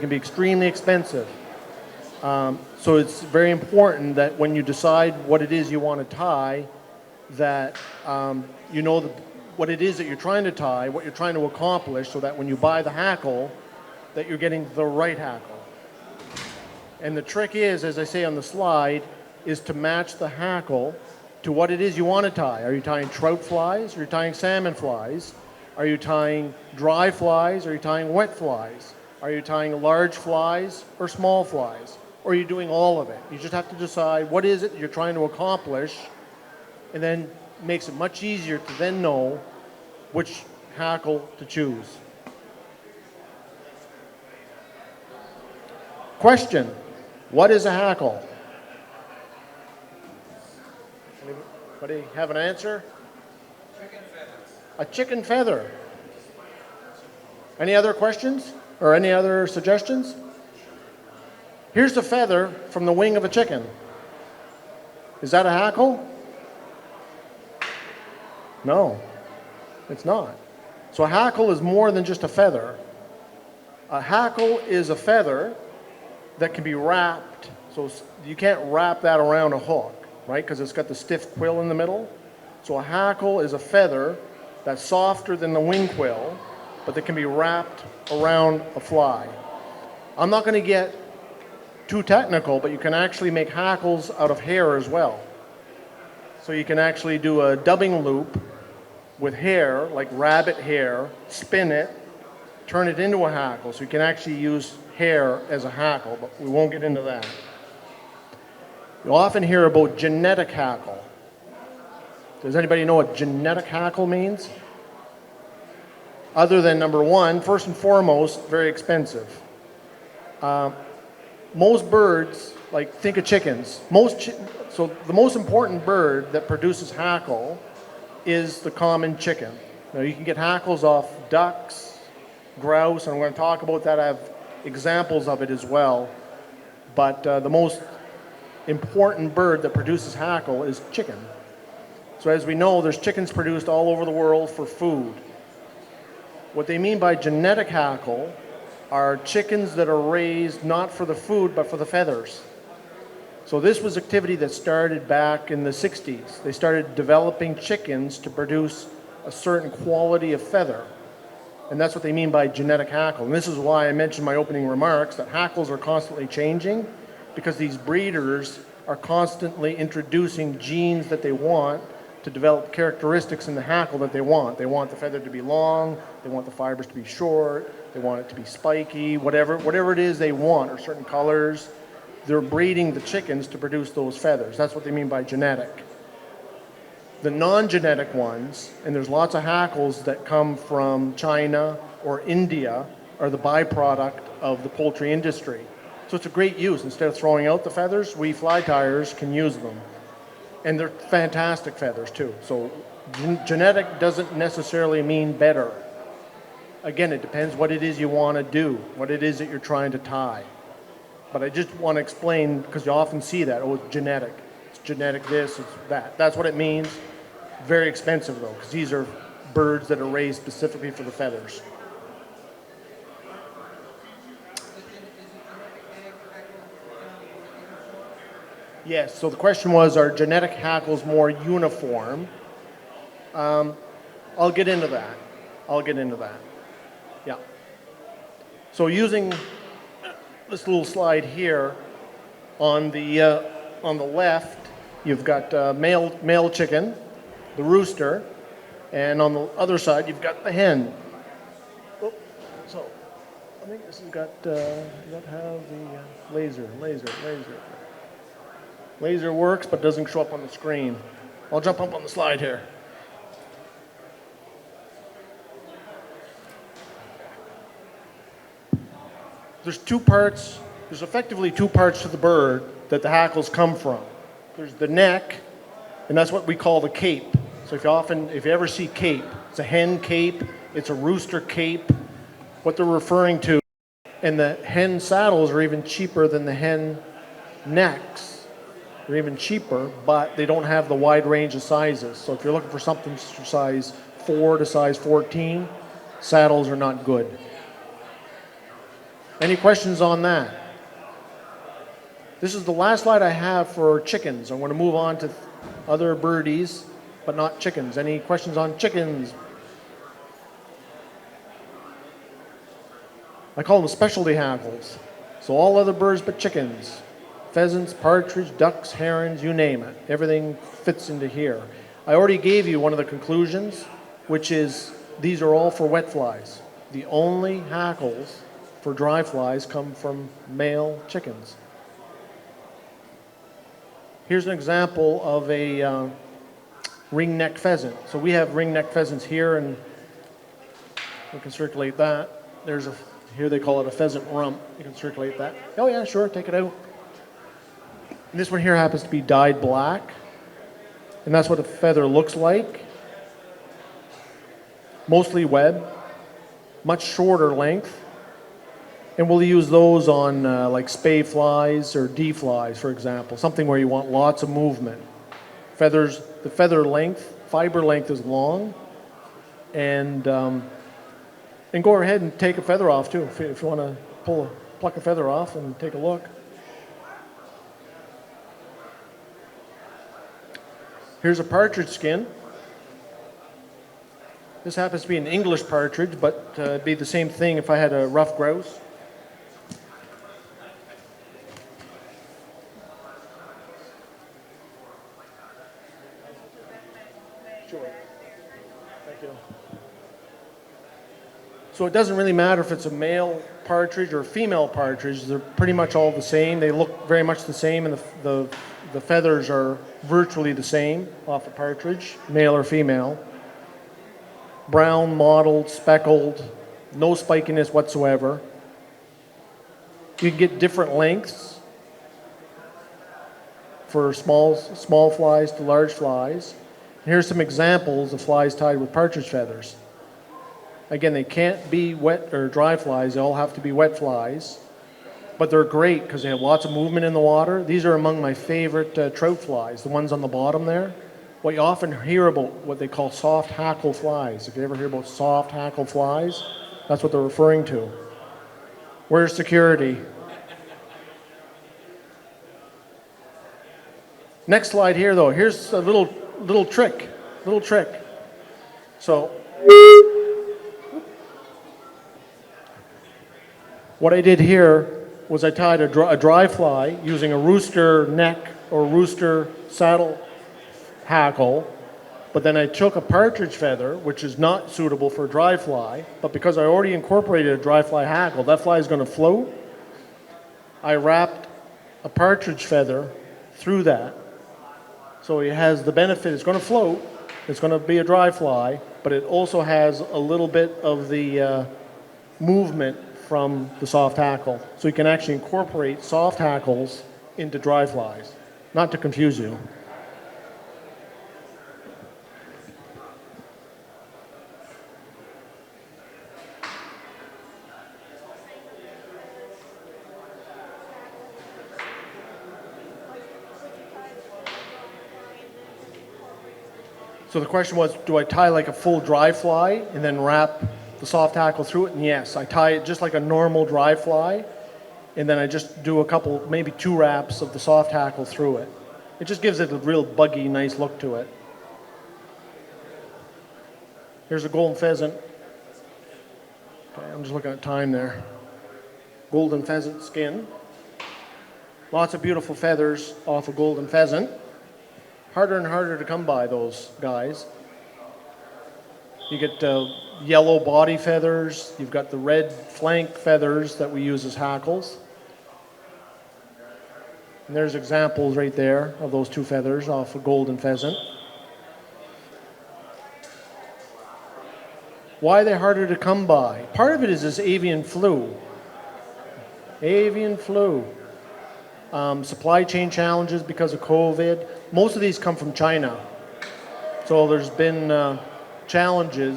can be extremely expensive. So it's very important that when you decide what it is you want to tie, that you know what it is that you're trying to tie, what you're trying to accomplish, so that when you buy the hackle, that you're getting the right hackle. And the trick is, as I say on the slide, is to match the hackle to what it is you want to tie. Are you tying trout flies? Are you tying salmon flies? Are you tying dry flies? Are you tying wet flies? Are you tying large flies or small flies? Or are you doing all of it? You just have to decide what is it you're trying to accomplish, and then it makes it much easier to then know which hackle to choose. Question: what is a hackle? Anybody have an answer? Chicken feathers. A chicken feather. Any other questions or any other suggestions? Here's the feather from the wing of a chicken. Is that a hackle? No, it's not. So a hackle is more than just a feather. A hackle is a feather that can be wrapped. So you can't wrap that around a hook, right? Because it's got the stiff quill in the middle. So a hackle is a feather that's softer than the wing quill, but that can be wrapped around a fly. I'm not going to get too technical, but you can actually make hackles out of hair as well. So you can actually do a dubbing loop with hair, like rabbit hair, spin it, turn it into a hackle. So you can actually use hair as a hackle, but we won't get into that. You'll often hear about genetic hackle. Does anybody know what genetic hackle means? Other than number one, first and foremost, very expensive. Most birds, like think of chickens, so the most important bird that produces hackle is the common chicken. Now you can get hackles off ducks, grouse, and I'm going to talk about that. I have examples of it as well. But the most important bird that produces hackle is chicken. So as we know, there's chickens produced all over the world for food. What they mean by genetic hackle are chickens that are raised not for the food but for the feathers. So this was activity that started back in the 60s. They started developing chickens to produce a certain quality of feather. And that's what they mean by genetic hackle. And this is why I mentioned in my opening remarks that hackles are constantly changing, because these breeders are constantly introducing genes that they want to develop characteristics in the hackle that they want. They want the feather to be long, they want the fibers to be short, they want it to be spiky, whatever it is they want, or certain colors. They're breeding the chickens to produce those feathers. That's what they mean by genetic. The non-genetic ones, and there's lots of hackles that come from China or India, are the byproduct of the poultry industry. So it's a great use. Instead of throwing out the feathers, we fly tyers can use them. And they're fantastic feathers too. So genetic doesn't necessarily mean better. Again, it depends what it is you want to do, what it is that you're trying to tie. But I just want to explain, because you often see that, oh, it's genetic. It's genetic this, it's that. That's what it means. Very expensive though, because these are birds that are raised specifically for the feathers. Yes, so the question was, are genetic hackles more uniform? I'll get into that. Yeah. So using this little slide here, on the left, you've got male chicken, the rooster, and on the other side, you've got the hen. Oh, so I think this has got, does that have the laser. Laser works, but doesn't show up on the screen. I'll jump up on the slide here. There's effectively two parts to the bird that the hackles come from. There's the neck, and that's what we call the cape. So if you ever see cape, it's a hen cape, it's a rooster cape, what they're referring to. And the hen saddles are even cheaper than the hen necks. They're even cheaper, but they don't have the wide range of sizes. So if you're looking for something from size 4 to size 14, saddles are not good. Any questions on that? This is the last slide I have for chickens. I'm going to move on to other birdies, but not chickens. Any questions on chickens? I call them specialty hackles. So all other birds but chickens. Pheasants, partridge, ducks, herons, you name it. Everything fits into here. I already gave you one of the conclusions, which is these are all for wet flies. The only hackles for dry flies come from male chickens. Here's an example of a ring-necked pheasant. So we have ring-necked pheasants here, and we can circulate that. Here they call it a pheasant rump. You can circulate that. Oh yeah, sure, take it out. And this one here happens to be dyed black, and that's what a feather looks like. Mostly web, much shorter length. And we'll use those on like spay flies or D flies, for example, something where you want lots of movement. The feather length, fiber length is long, and go ahead and take a feather off too, if you want to pluck a feather off and take a look. Here's a partridge skin. This happens to be an English partridge, but it'd be the same thing if I had a rough grouse. Sure. Thank you. So it doesn't really matter if it's a male partridge or a female partridge. They're pretty much all the same. They look very much the same, and the feathers are virtually the same off a partridge, male or female. Brown, mottled, speckled, no spikiness whatsoever. You can get different lengths for small flies to large flies. Here's some examples of flies tied with partridge feathers. Again, they can't be wet or dry flies. They all have to be wet flies. But they're great because they have lots of movement in the water. These are among my favorite trout flies, the ones on the bottom there. What you often hear about what they call soft hackle flies. If you ever hear about soft hackle flies, that's what they're referring to. Where's security? Next slide here, though. Here's a little trick. So what I did here was I tied a dry fly using a rooster neck or rooster saddle hackle, but then I took a partridge feather, which is not suitable for a dry fly, but because I already incorporated a dry fly hackle, that fly is going to float. I wrapped a partridge feather through that, so it has the benefit, it's going to float, it's going to be a dry fly, but it also has a little bit of the movement from the soft hackle. So you can actually incorporate soft hackles into dry flies, not to confuse you. So the question was, do I tie like a full dry fly and then wrap the soft hackle through it? And yes, I tie it just like a normal dry fly, and then I just do a couple, maybe 2 wraps of the soft hackle through it. It just gives it a real buggy, nice look to it. Here's a golden pheasant. Okay, I'm just looking at time there. Golden pheasant skin. Lots of beautiful feathers off a golden pheasant. Harder and harder to come by, those guys. You get yellow body feathers. You've got the red flank feathers that we use as hackles. And there's examples right there of those 2 feathers off a golden pheasant. Why are they harder to come by? Part of it is this avian flu. Avian flu. Supply chain challenges because of COVID. Most of these come from China. So there's been challenges